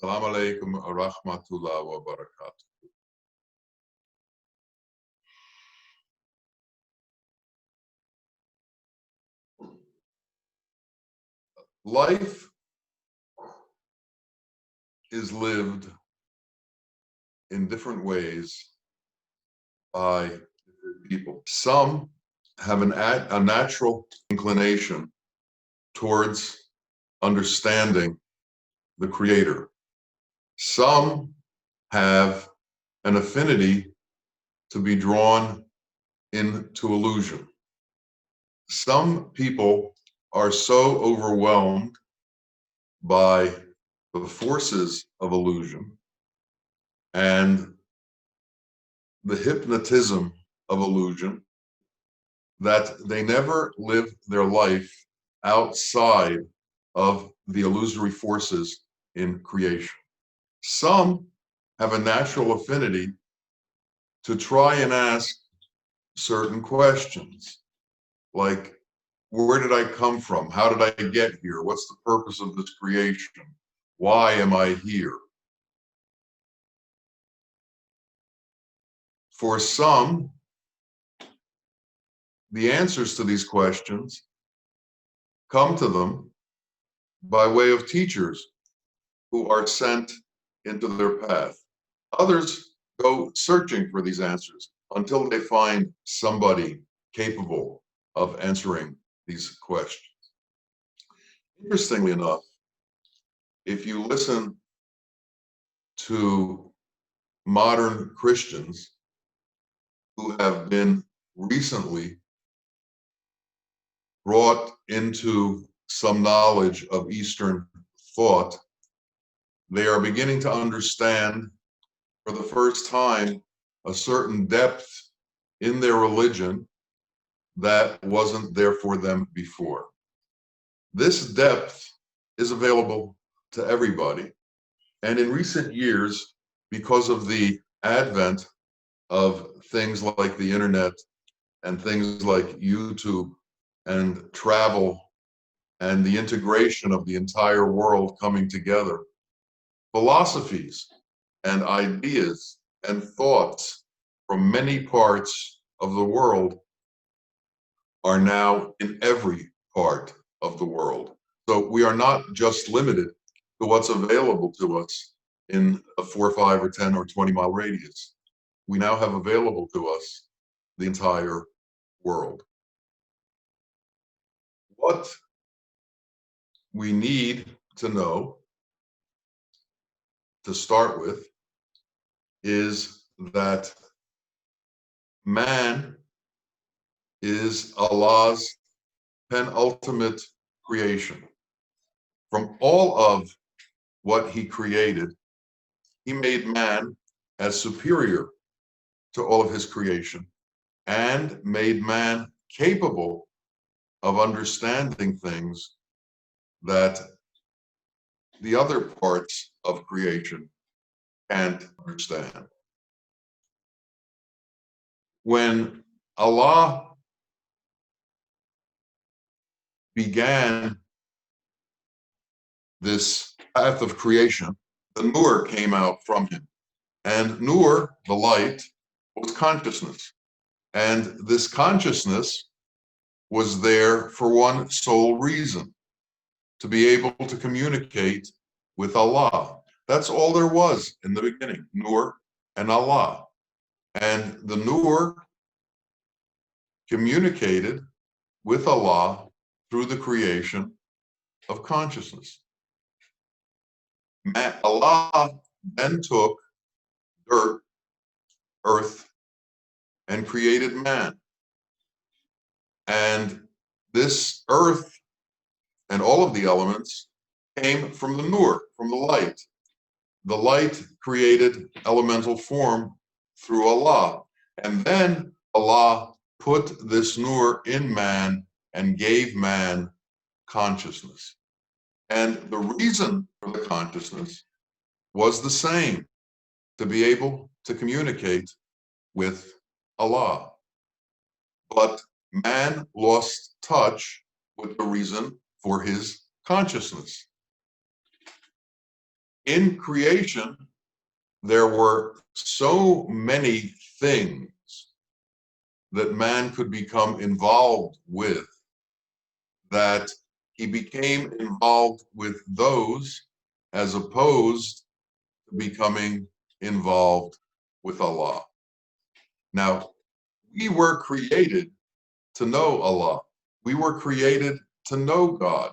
Assalamu alaikum wa rahmatullah wa barakatuh. Life is lived in different ways by different people. Some have a natural inclination towards understanding the Creator. Some have an affinity to be drawn into illusion. Some people are so overwhelmed by the forces of illusion and the hypnotism of illusion that they never live their life outside of the illusory forces in creation. Some have a natural affinity to try and ask certain questions, like, where did I come from? How did I get here? What's the purpose of this creation? Why am I here? For some, the answers to these questions come to them by way of teachers who are sent into their path. Others go searching for these answers until they find somebody capable of answering these questions. Interestingly enough, if you listen to modern Christians who have been recently brought into some knowledge of Eastern thought, they are beginning to understand for the first time a certain depth in their religion that wasn't there for them before. This depth is available to everybody. And in recent years, because of the advent of things like the internet and things like YouTube and travel and the integration of the entire world coming together, philosophies and ideas and thoughts from many parts of the world are now in every part of the world. So we are not just limited to what's available to us in a 4, 5, or 10 or 20-mile radius. We now have available to us the entire world. What we need to know to start with is that man is Allah's penultimate creation. From all of what he created, he made man as superior to all of his creation and made man capable of understanding things that the other parts of creation can't understand. When Allah began this path of creation, the Nur came out from him. And Nur, the light, was consciousness. And this consciousness was there for one sole reason: to be able to communicate with Allah. That's all there was in the beginning, Nur and Allah. And the Nur communicated with Allah through the creation of consciousness. Allah then took dirt, earth, and created man. And this earth and all of the elements came from the Nur, from the light. The light created elemental form through Allah. And then Allah put this Nur in man and gave man consciousness. And the reason for the consciousness was the same: to be able to communicate with Allah. But man lost touch with the reason for his consciousness. In creation, there were so many things that man could become involved with that he became involved with those as opposed to becoming involved with Allah. Now, we were created to know Allah. We were created to know God.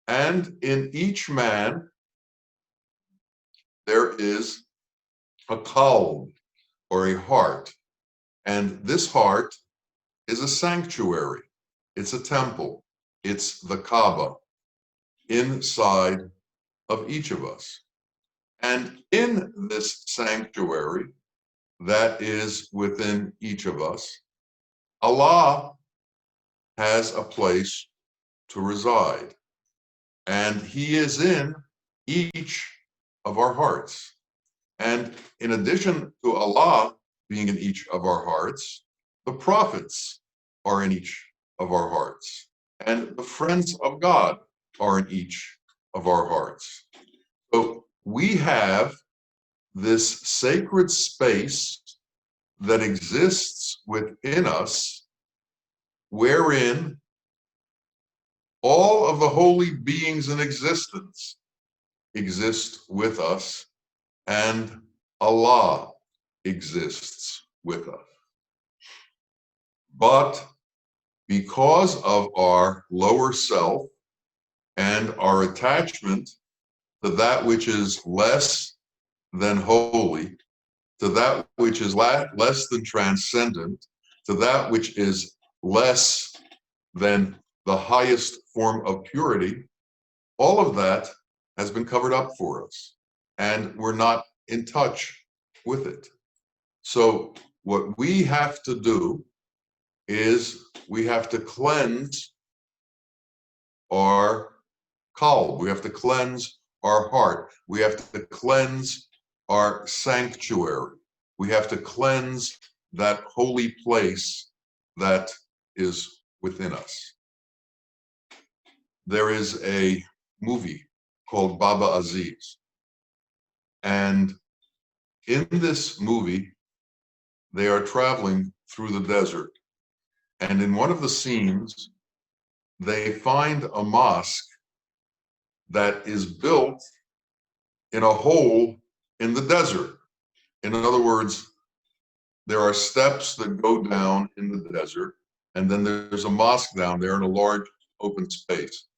And in each man, there is a qalb, or a heart. And this heart is a sanctuary. It's a temple. It's the Kaaba inside of each of us. And in this sanctuary that is within each of us, Allah has a place to reside. And He is in each of our hearts. And in addition to Allah being in each of our hearts, the prophets are in each of our hearts. And the friends of God are in each of our hearts. So we have this sacred space that exists within us, wherein all of the holy beings in existence exist with us, and Allah exists with us. But because of our lower self and our attachment to that which is less than holy, to that which is less than transcendent, to that which is less than the highest form of purity, all of that has been covered up for us, and we're not in touch with it. So what we have to do is we have to cleanse our qalb, we have to cleanse our heart, we have to cleanse our sanctuary, we have to cleanse that holy place that is within us. There is a movie called Baba Aziz, and in this movie they are traveling through the desert, and in one of the scenes they find a mosque that is built in a hole in the desert. In other words, there are steps that go down in the desert, and then there's a mosque down there in a large open space.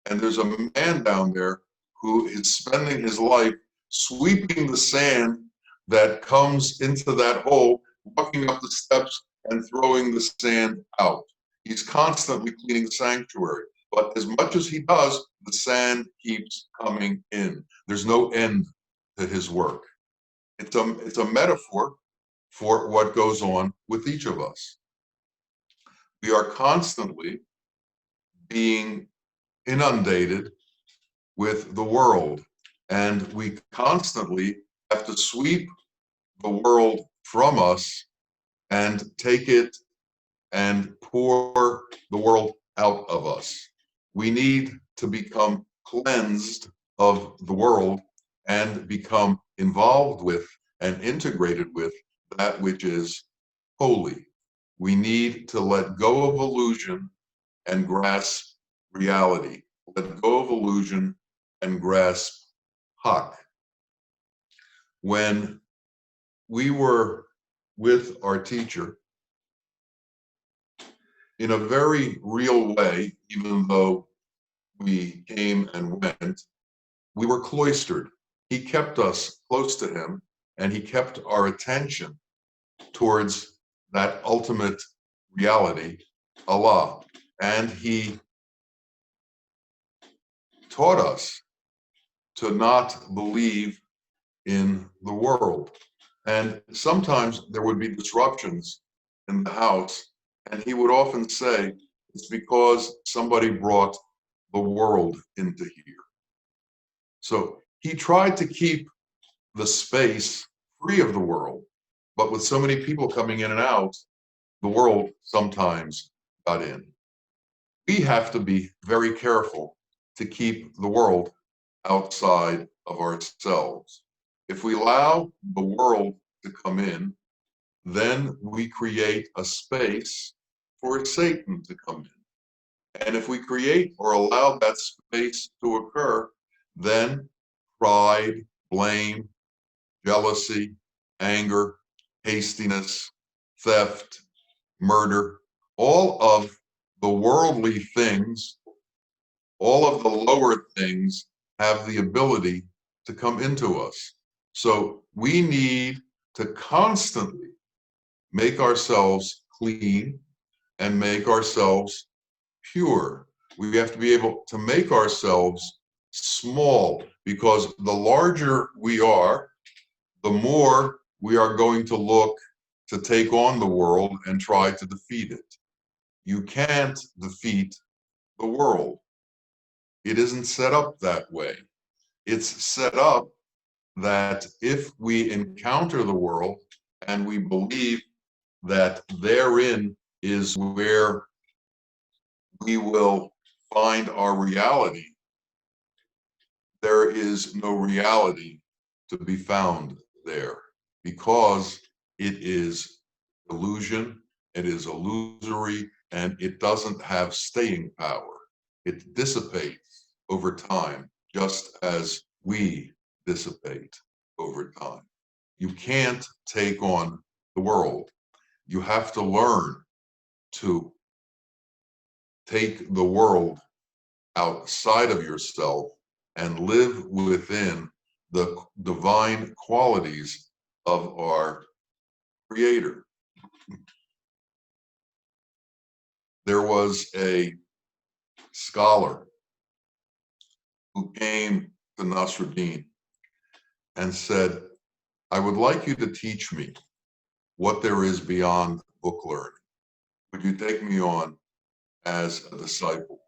And there's a man down there who is spending his life sweeping the sand that comes into that hole, walking up the steps and throwing the sand out. He's constantly cleaning the sanctuary. But as much as he does, the sand keeps coming in. There's no end to his work. It's a metaphor for what goes on with each of us. We are constantly being inundated with the world, and we constantly have to sweep the world from us and take it and pour the world out of us. We need to become cleansed of the world and become involved with and integrated with that which is holy. We need to let go of illusion and grasp reality. Let go of illusion and grasp Haq. When we were with our teacher, in a very real way, even though we came and went, we were cloistered. He kept us close to him, and he kept our attention towards that ultimate reality, Allah. And he taught us to not believe in the world. And sometimes there would be disruptions in the house, and he would often say, it's because somebody brought the world into here. So he tried to keep the space free of the world, but with so many people coming in and out, the world sometimes got in. We have to be very careful to keep the world outside of ourselves. If we allow the world to come in, then we create a space for Satan to come in. And if we create or allow that space to occur, then pride, blame, jealousy, anger, hastiness, theft, murder, all of the worldly things, all of the lower things have the ability to come into us. So we need to constantly make ourselves clean and make ourselves pure. We have to be able to make ourselves small, because the larger we are, the more we are going to look to take on the world and try to defeat it. You can't defeat the world. It isn't set up that way. It's set up that if we encounter the world and we believe that therein is where we will find our reality, there is no reality to be found there, because it is illusion, it is illusory, and it doesn't have staying power. It dissipates over time, just as we dissipate over time. You can't take on the world. You have to learn to take the world outside of yourself and live within the divine qualities of our Creator. There was a scholar who came to Nasruddin and said, I would like you to teach me what there is beyond book learning. Would you take me on as a disciple?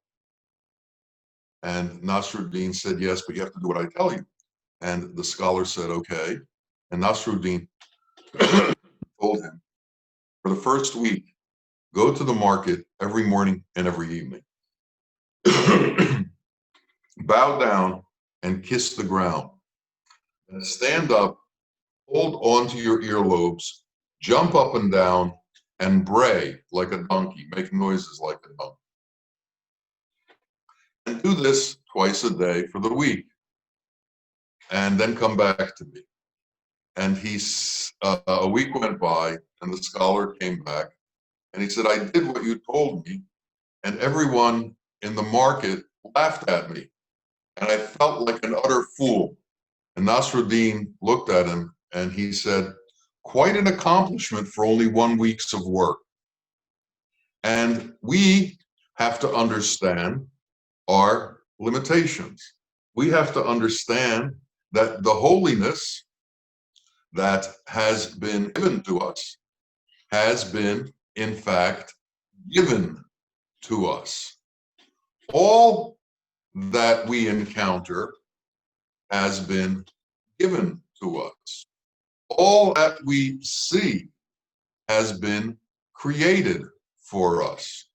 And Nasruddin said, yes, but you have to do what I tell you. And the scholar said, okay. And Nasruddin told him, for the first week, go to the market every morning and every evening. Bow down and kiss the ground. And stand up, hold onto your earlobes, jump up and down, and bray like a donkey, make noises like a donkey. And do this twice a day for the week. And then come back to me. And a week went by, and the scholar came back, and he said, I did what you told me, and everyone in the market laughed at me, and I felt like an utter fool. And Nasruddin looked at him, and he said, quite an accomplishment for only 1 week of work. And we have to understand our limitations. We have to understand that the holiness that has been given to us has been, in fact, given to us. All that we encounter has been given to us. All that we see has been created for us.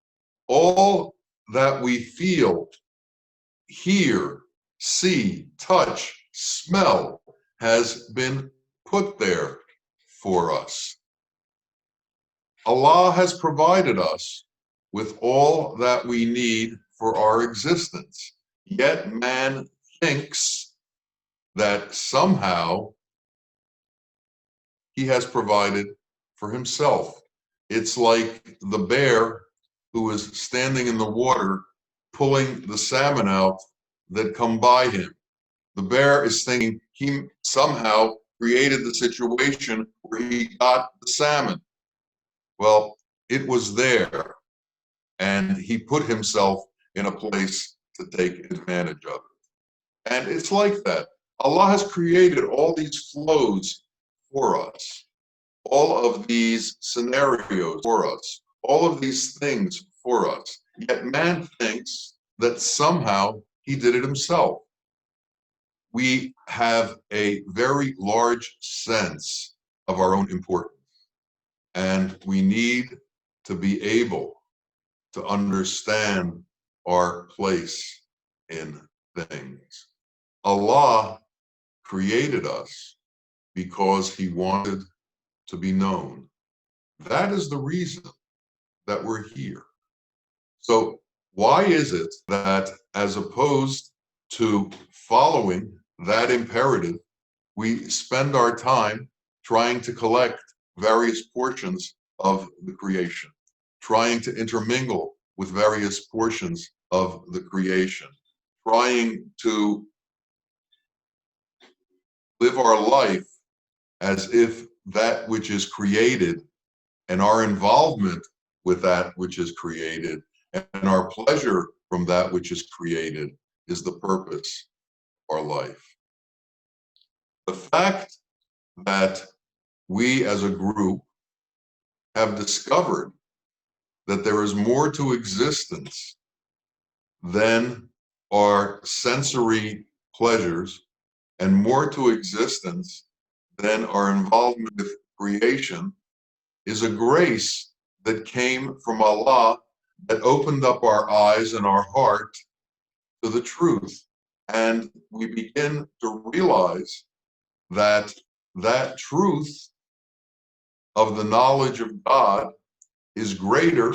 All that we feel, hear, see, touch, smell has been put there for us. Allah has provided us with all that we need for our existence. Yet man thinks that somehow he has provided for himself. It's like the bear who is standing in the water pulling the salmon out that come by him. The bear is thinking he somehow created the situation where he got the salmon. Well, it was there, and he put himself in a place to take advantage of it. And it's like that. Allah has created all these flows for us, all of these scenarios for us, all of these things for us. Yet man thinks that somehow he did it himself. We have a very large sense of our own importance, and we need to be able to understand our place in things. Allah created us because he wanted to be known. That is the reason that we're here. So why is it that, as opposed to following that imperative, we spend our time trying to collect various portions of the creation, trying to intermingle with various portions of the creation, trying to live our life as if that which is created and our involvement with that which is created and our pleasure from that which is created is the purpose of our life. The fact that we as a group have discovered that there is more to existence than our sensory pleasures and more to existence than our involvement with creation is a grace that came from Allah that opened up our eyes and our heart to the truth. And we begin to realize that that truth of the knowledge of God is greater,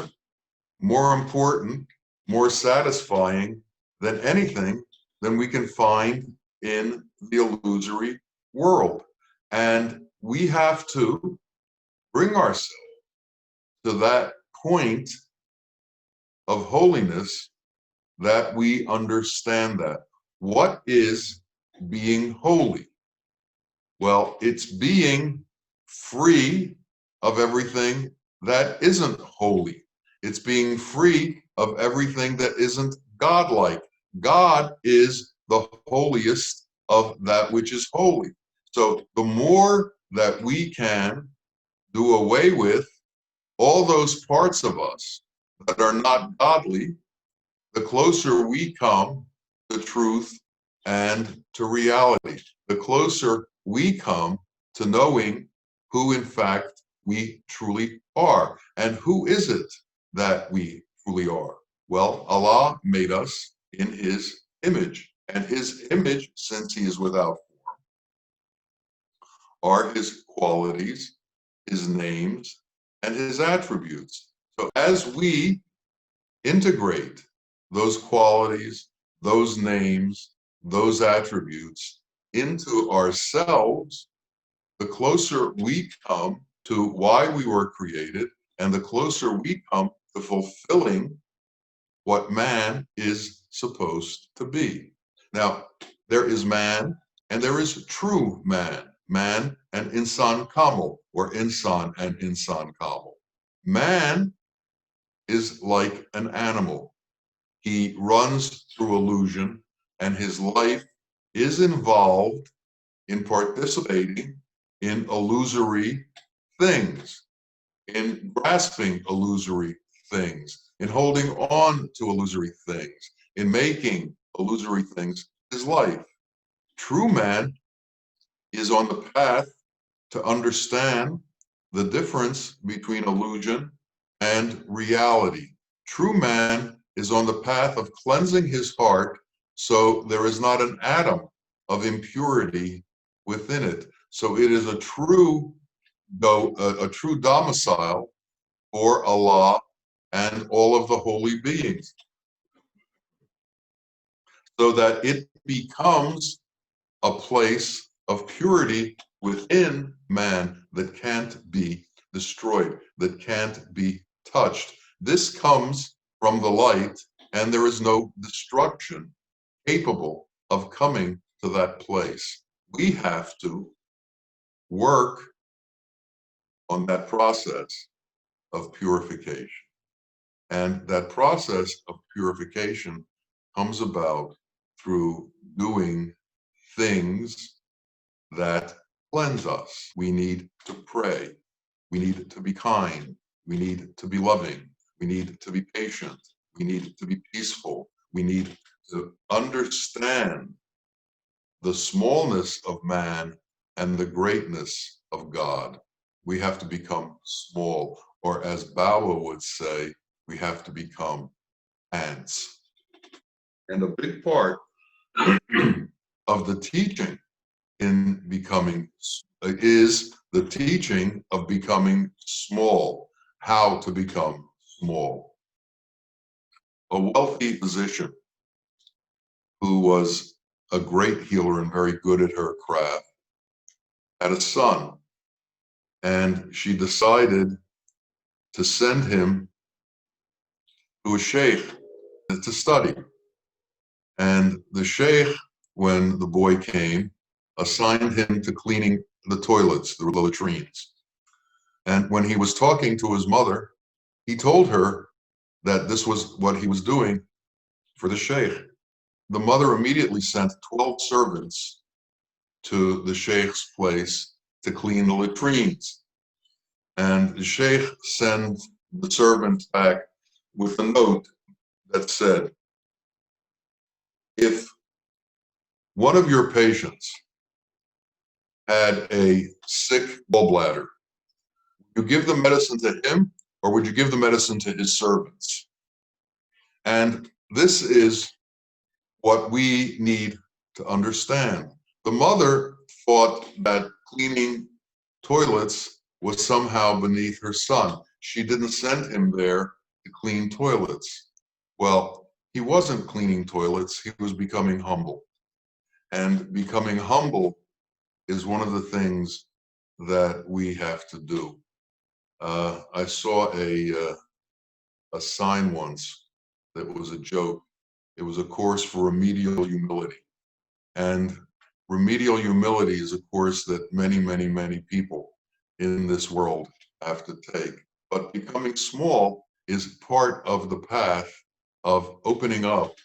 more important, more satisfying than anything than we can find in the illusory world. And we have to bring ourselves to that point of holiness that we understand that. What is being holy? Well, it's being free of everything that isn't holy. It's being free of everything that isn't godlike. God is the holiest of that which is holy. So the more that we can do away with all those parts of us that are not godly, the closer we come to truth and to reality, the closer we come to knowing who in fact we truly are. And who is it that we truly are? Well, Allah made us in his image, and his image, since he is without form, are his qualities, his names, and his attributes. So as we integrate those qualities, those names, those attributes into ourselves, the closer we come to why we were created, and the closer we come to fulfilling what man is supposed to be. Now, there is man and there is true man, man and insan kamil, or insan and insan kamil. Man is like an animal. He runs through illusion, and his life is involved in participating in illusory things, in grasping illusory things, in holding on to illusory things, in making illusory things his life. True man is on the path to understand the difference between illusion and reality. True man is on the path of cleansing his heart so there is not an atom of impurity within it. So it is a true domicile for Allah and all of the holy beings, so that it becomes a place of purity within man that can't be destroyed, that can't be touched. This comes from the light, and there is no destruction capable of coming to that place. We have to work on that process of purification. And that process of purification comes about through doing things that cleanse us. We need to pray. We need to be kind. We need to be loving. We need to be patient. We need to be peaceful. We need to understand the smallness of man and the greatness of God. We have to become small, or as Bawa would say, we have to become ants. And a big part of the teaching in becoming is the teaching of becoming small, how to become small. A wealthy physician who was a great healer and very good at her craft had a son, and she decided to send him to a sheikh to study. And the sheikh, when the boy came, assigned him to cleaning the toilets, the latrines. And when he was talking to his mother, he told her that this was what he was doing for the sheikh. The mother immediately sent 12 servants to the sheikh's place to clean the latrines. And the sheikh sent the servant back with a note that said, if one of your patients had a sick gallbladder, would you give the medicine to him or would you give the medicine to his servants? And this is what we need to understand. The mother thought that cleaning toilets was somehow beneath her son. She didn't send him there to clean toilets. Well, he wasn't cleaning toilets, he was becoming humble. And becoming humble is one of the things that we have to do. I saw a sign once that was a joke. It was a course for remedial humility. And remedial humility is a course that many, many, many people in this world have to take. But becoming small is part of the path of opening up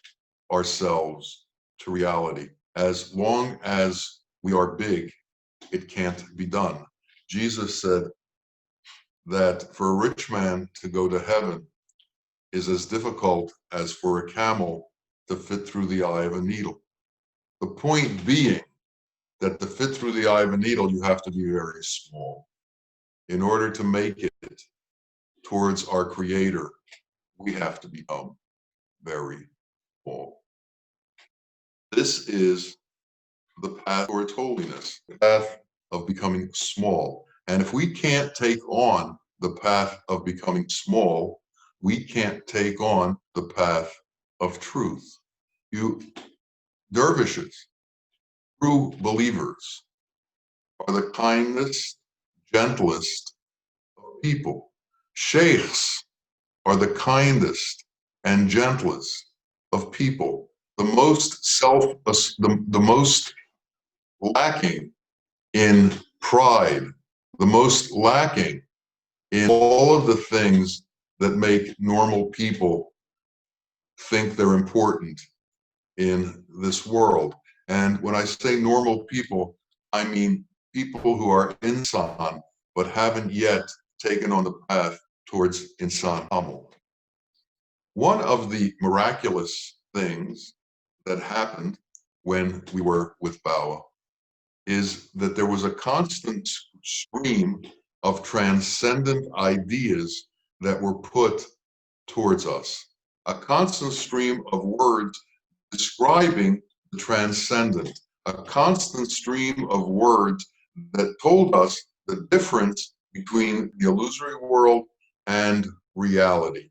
ourselves to reality. As long as we are big, it can't be done. Jesus said that for a rich man to go to heaven is as difficult as for a camel to fit through the eye of a needle. The point being that to fit through the eye of a needle, you have to be very small. In order to make it towards our Creator, we have to become very small. This is the path towards holiness, the path of becoming small. And if we can't take on the path of becoming small, we can't take on the path of truth. You dervishes, true believers, are the kindest, gentlest of people. Sheikhs are the kindest and gentlest of people. The most lacking in pride, the most lacking in all of the things that make normal people think they're important in this world. And when I say normal people, I mean people who are insan but haven't yet taken on the path towards insan kamil. One of the miraculous things that happened when we were with Bawa is that there was a constant stream of transcendent ideas that were put towards us, a constant stream of words describing the transcendent, a constant stream of words that told us the difference between the illusory world and reality.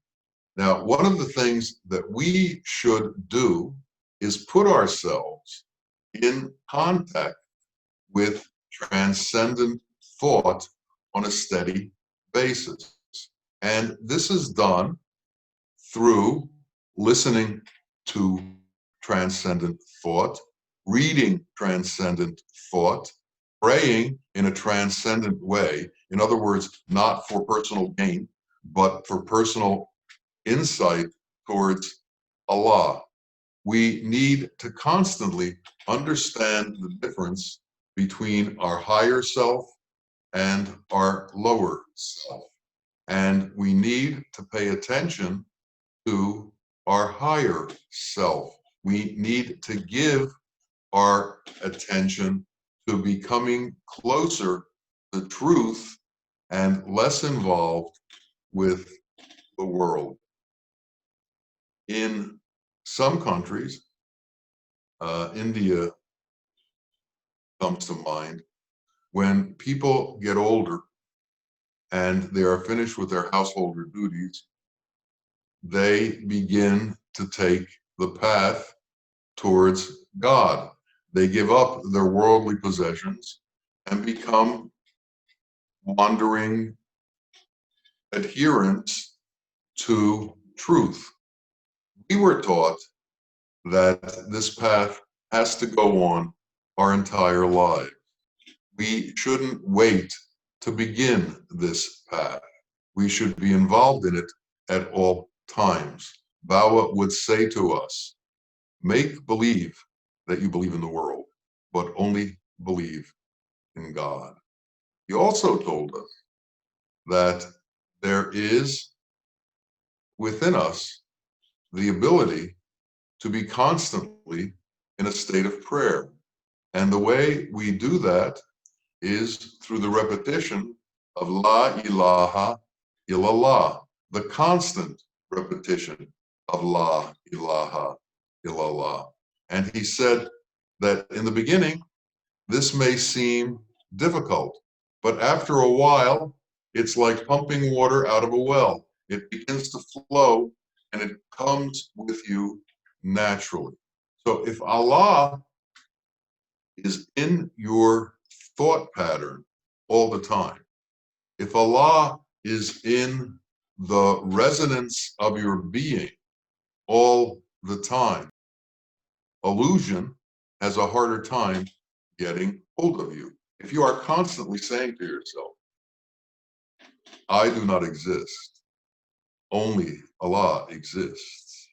Now, one of the things that we should do is put ourselves in contact with transcendent thought on a steady basis. And this is done through listening to transcendent thought, reading transcendent thought, praying in a transcendent way. In other words, not for personal gain, but for personal insight towards Allah. We need to constantly understand the difference between our higher self and our lower self. And we need to pay attention to our higher self. We need to give our attention to becoming closer to truth and less involved with the world. In some countries, India comes to mind. When people get older and they are finished with their householder duties, they begin to take the path towards God. They give up their worldly possessions and become wandering adherents to truth. We were taught that this path has to go on our entire life. We shouldn't wait to begin this path. We should be involved in it at all times. Bawa would say to us, make believe that you believe in the world, but only believe in God. He also told us that there is within us the ability to be constantly in a state of prayer. And the way we do that is through the repetition of La ilaha illallah, the constant repetition of La ilaha illallah. And he said that in the beginning, this may seem difficult, but after a while, it's like pumping water out of a well. It begins to flow and it comes with you naturally. So if Allah is in your thought pattern all the time, if Allah is in the resonance of your being all the time, illusion has a harder time getting hold of you. If you are constantly saying to yourself, I do not exist, only Allah exists.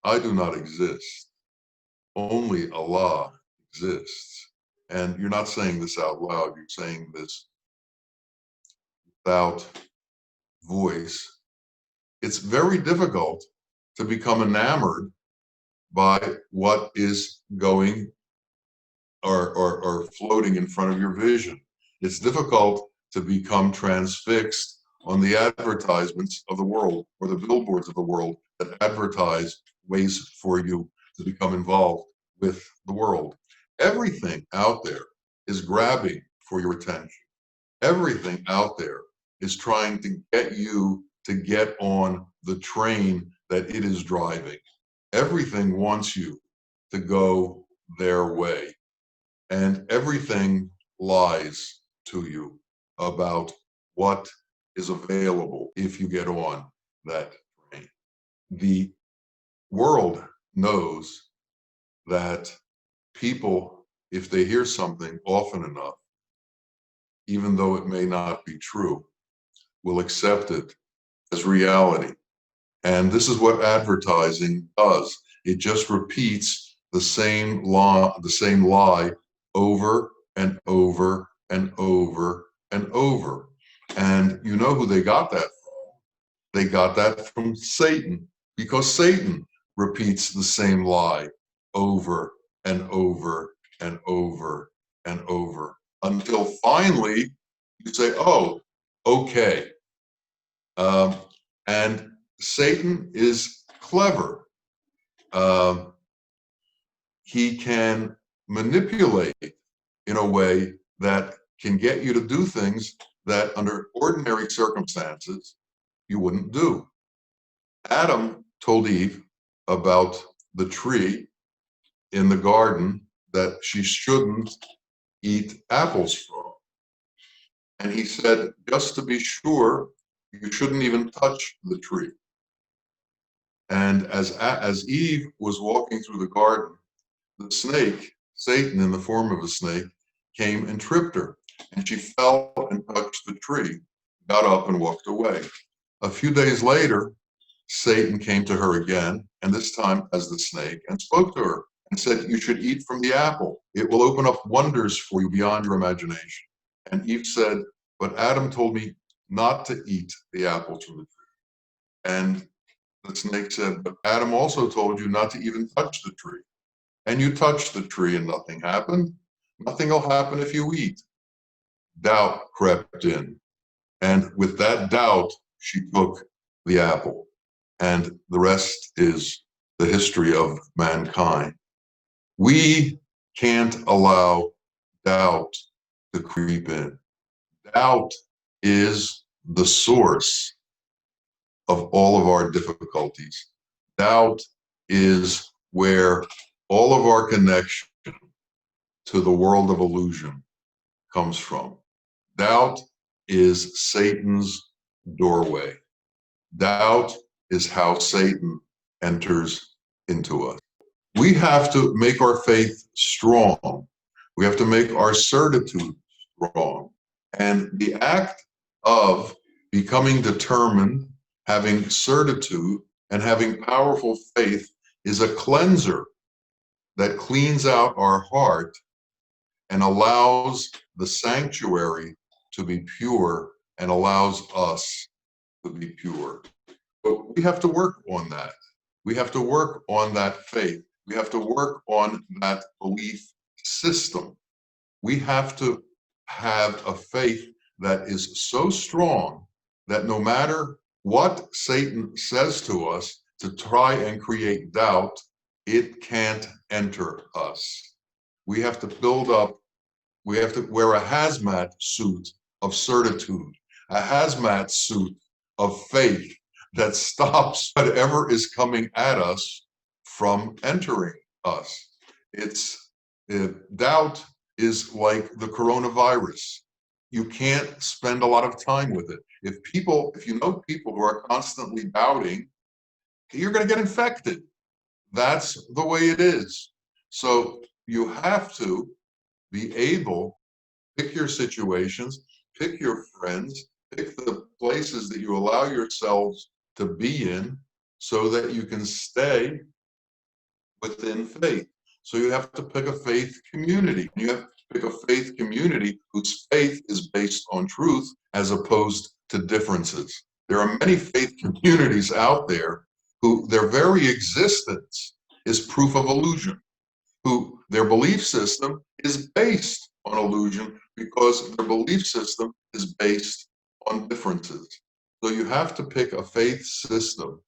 I do not exist, only Allah exists. And you're not saying this out loud, you're saying this without voice. It's very difficult to become enamored by what is going or floating in front of your vision. It's difficult to become transfixed on the advertisements of the world or the billboards of the world that advertise ways for you to become involved with the world. Everything out there is grabbing for your attention. Everything out there is trying to get you to get on the train that it is driving. Everything wants you to go their way. And everything lies to you about what is available if you get on that train. The world knows that people, if they hear something often enough, even though it may not be true, will accept it as reality. And this is what advertising does. It just repeats the same lie over and over and over and over. And you know who they got that from? They got that from Satan, because Satan repeats the same lie over and over and over and over until finally you say, oh, okay. And Satan is clever. He can manipulate in a way that can get you to do things that under ordinary circumstances you wouldn't do. Adam told Eve about the tree in the garden that she shouldn't eat apples from. And he said, just to be sure, you shouldn't even touch the tree. And as Eve was walking through the garden, the snake, Satan in the form of a snake, came and tripped her. And she fell and touched the tree, got up and walked away. A few days later, Satan came to her again, and this time as the snake, and spoke to her and said, you should eat from the apple. It will open up wonders for you beyond your imagination. And Eve said, but Adam told me not to eat the apples from the tree. And the snake said, but Adam also told you not to even touch the tree. And you touched the tree and nothing happened. Nothing will happen if you eat. Doubt crept in. And with that doubt, she took the apple. And the rest is the history of mankind. We can't allow doubt to creep in. Doubt is the source of all of our difficulties. Doubt is where all of our connection to the world of illusion comes from. Doubt is Satan's doorway. Doubt is how Satan enters into us. We have to make our faith strong. We have to make our certitude strong. And the act of becoming determined, having certitude, and having powerful faith is a cleanser that cleans out our heart and allows the sanctuary to be pure and allows us to be pure. But we have to work on that. We have to work on that faith. We have to work on that belief system. We have to have a faith that is so strong that no matter what Satan says to us to try and create doubt, it can't enter us. We have to build up, we have to wear a hazmat suit of certitude, a hazmat suit of faith that stops whatever is coming at us from entering us. Doubt is like the coronavirus. You can't spend a lot of time with it. If you know people who are constantly doubting, you're going to get infected. That's the way it is. So you have to be able to pick your situations, pick your friends, pick the places that you allow yourselves to be in so that you can stay within faith. So you have to pick a faith community. You have to pick a faith community whose faith is based on truth as opposed to differences. There are many faith communities out there who their very existence is proof of illusion, who their belief system is based on illusion because their belief system is based on differences. So you have to pick a faith system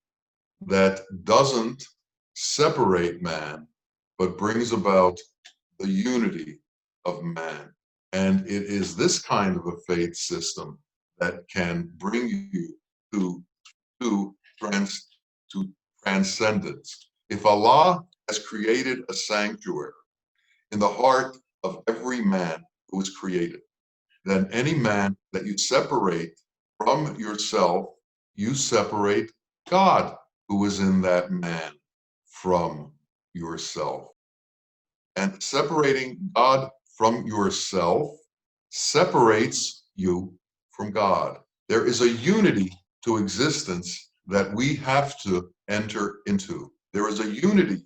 that doesn't separate man, but brings about the unity of man. And it is this kind of a faith system that can bring you to transcendence. If Allah has created a sanctuary in the heart of every man who is created, then any man that you separate from yourself, you separate God who is in that man from yourself. And separating God from yourself separates you from God. There is a unity to existence that we have to enter into. There is a unity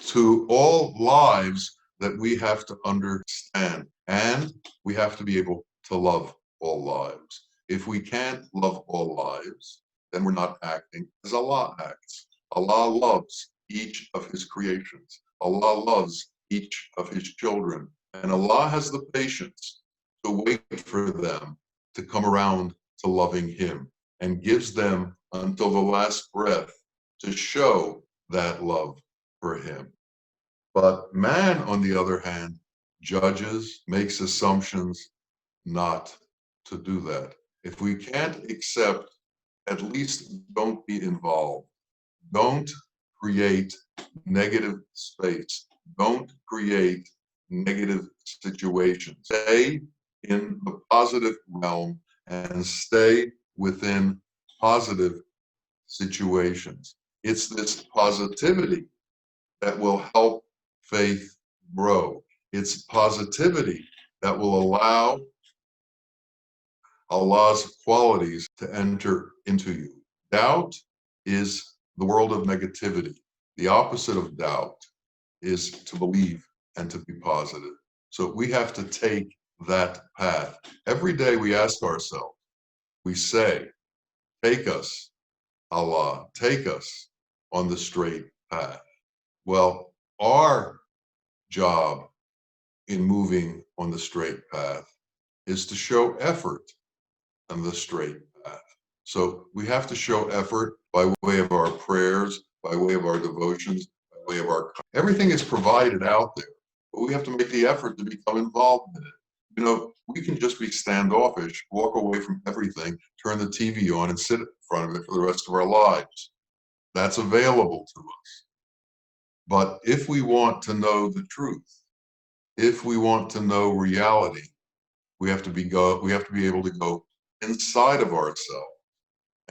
to all lives that we have to understand, and we have to be able to love all lives. If we can't love all lives, then we're not acting as Allah acts. Allah loves each of his creations. Allah loves each of his children. And Allah has the patience to wait for them to come around to loving him and gives them until the last breath to show that love for him. But man, on the other hand, judges, makes assumptions not to do that. If we can't accept, at least don't be involved. Don't create negative space. Don't create negative situations. Stay in the positive realm and stay within positive situations. It's this positivity that will help faith grow. It's positivity that will allow Allah's qualities to enter into you. Doubt is the world of negativity. The opposite of doubt is to believe and to be positive. So we have to take that path. Every day we ask ourselves, we say, take us, Allah, take us on the straight path. Well, our job in moving on the straight path is to show effort on the straight path. So we have to show effort by way of our prayers, by way of our devotions, by way of our... Everything is provided out there. but we have to make the effort to become involved in it. You know, we can just be standoffish, walk away from everything, turn the TV on and sit in front of it for the rest of our lives. That's available to us. But if we want to know the truth, if we want to know reality, we have to be able to go inside of ourselves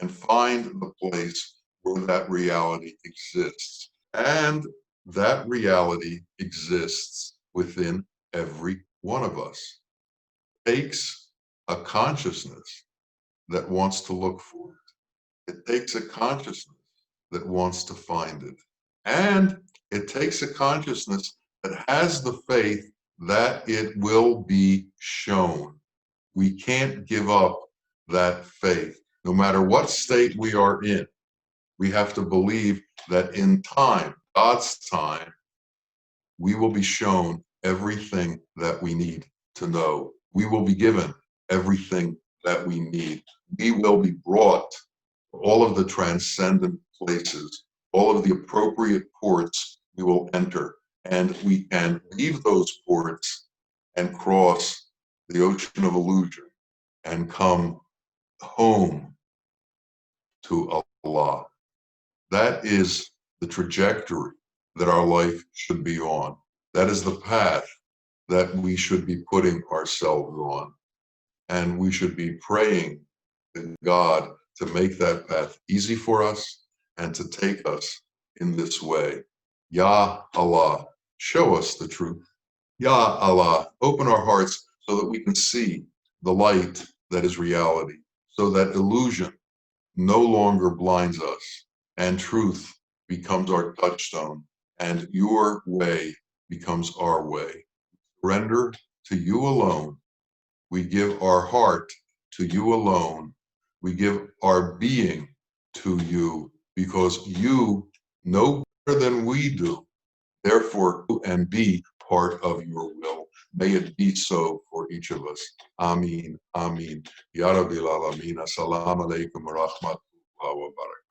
and find the place where that reality exists. And that reality exists within every one of us. It takes a consciousness that wants to look for it. It takes a consciousness that wants to find it. And it takes a consciousness that has the faith that it will be shown. We can't give up that faith. No matter what state we are in, we have to believe that in time, God's time, we will be shown everything that we need to know. We will be given everything that we need. We will be brought to all of the transcendent places, all of the appropriate ports we will enter, and we can leave those ports and cross the ocean of illusion and come home to Allah. That is the trajectory that our life should be on. That is the path that we should be putting ourselves on. And we should be praying to God to make that path easy for us and to take us in this way. Ya Allah, show us the truth. Ya Allah, open our hearts so that we can see the light that is reality, so that illusion no longer blinds us and truth becomes our touchstone and your way becomes our way. Surrender to you alone. We give our heart to you alone. We give our being to you because you know better than we do. Therefore, do and be part of your will. May it be so for each of us. Ameen. Ameen. Ya Rabbil Alameen. Assalamu alaikum wa rahmatullahi wa barakatuh.